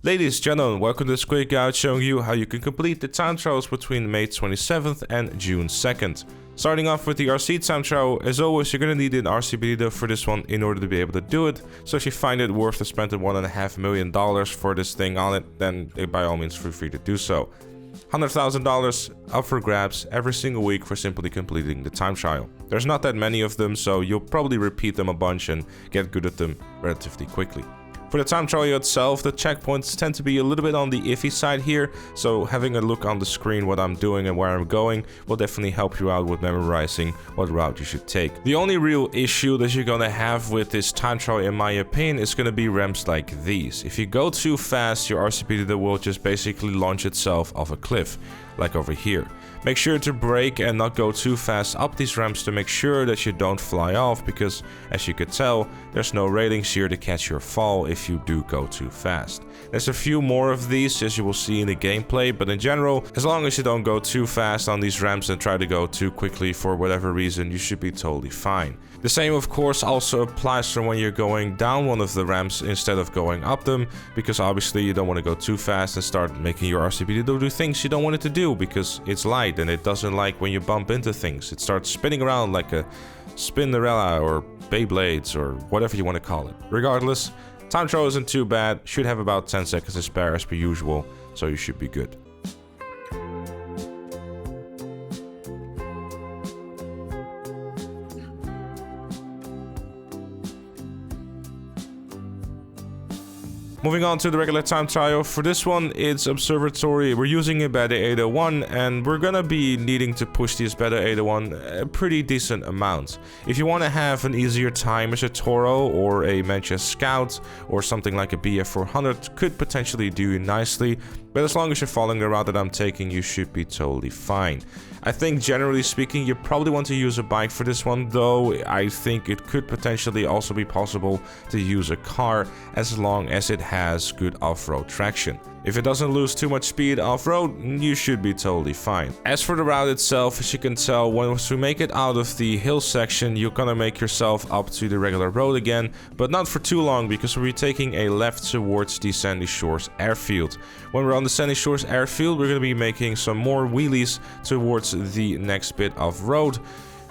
Ladies and gentlemen, welcome to this quick guide showing you how you can complete the time trials between May 27th and June 2nd. Starting off with the RC time trial, as always you're going to need an RC leader for this one in order to be able to do it, so if you find it worth to spend $1.5 million for this thing on it, then by all means feel free to do so. $100,000 up for grabs every single week for simply completing the time trial. There's not that many of them, so you'll probably repeat them a bunch and get good at them relatively quickly. For the time trial itself, the checkpoints tend to be a little bit on the iffy side here, so having a look on the screen what I'm doing and where I'm going will definitely help you out with memorizing what route you should take. The only real issue that you're gonna have with this time trial, in my opinion, is gonna be ramps like these. If you go too fast, your RCP leader will just basically launch itself off a cliff, like over here. Make sure to brake and not go too fast up these ramps to make sure that you don't fly off, because as you could tell, there's no railings here to catch your fall if you do go too fast. There's a few more of these as you will see in the gameplay, but in general, as long as you don't go too fast on these ramps and try to go too quickly for whatever reason, you should be totally fine. The same of course also applies for when you're going down one of the ramps instead of going up them, because obviously you don't want to go too fast and start making your RCP do things you don't want it to do, because it's light and it doesn't like when you bump into things. It starts spinning around like a Spinderella or Beyblades or whatever you want to call it. Regardless, time trial isn't too bad, should have about 10 seconds to spare as per usual, so you should be good. Moving on to the regular time trial, for this one it's Observatory. We're using a Beta 801 and we're gonna be needing to push this Beta 801 a pretty decent amount. If you want to have an easier time as a Toro or a Mancha Scout or something like a BF 400 could potentially do nicely, but as long as you're following the route that I'm taking, you should be totally fine. I think generally speaking, you probably want to use a bike for this one, though I think it could potentially also be possible to use a car as long as it has good off-road traction. If it doesn't lose too much speed off-road, you should be totally fine. As for the route itself, as you can tell, once you make it out of the hill section, you're gonna make yourself up to the regular road again, but not for too long, because we'll be taking a left towards the Sandy Shores airfield. When we're on the Sandy Shores airfield, we're gonna be making some more wheelies towards the next bit of road,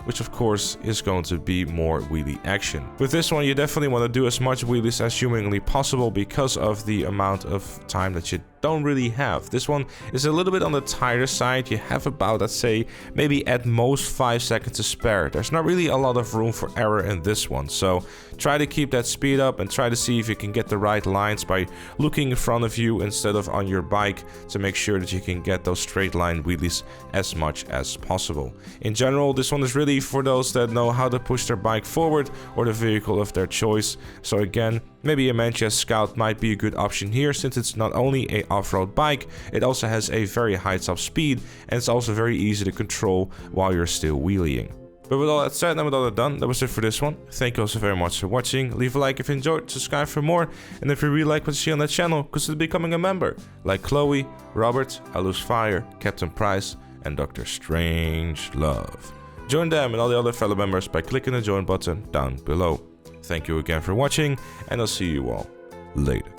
which of course is going to be more wheelie action. With this one, you definitely want to do as much wheelies as humanly possible because of the amount of time that you don't really have. This one is a little bit on the tighter side. You have about, let's say, maybe at most 5 seconds to spare. There's not really a lot of room for error in this one, so try to keep that speed up and try to see if you can get the right lines by looking in front of you instead of on your bike to make sure that you can get those straight line wheelies as much as possible. In general, this one is really for those that know how to push their bike forward or the vehicle of their choice. So again, maybe a Mancha Scout might be a good option here, since it's not only a off-road bike, it also has a very high top speed and it's also very easy to control while you're still wheeling. But with all that said and with all that done, that was it for this one. Thank you also very much for watching. Leave a like if you enjoyed, subscribe for more, and if you really like what you see on that channel, consider becoming a member, like Chloe, Robert, I Lose Fire, Captain Price, and Dr. Strangelove. Join them and all the other fellow members by clicking the join button down below. Thank you again for watching, and I'll see you all later.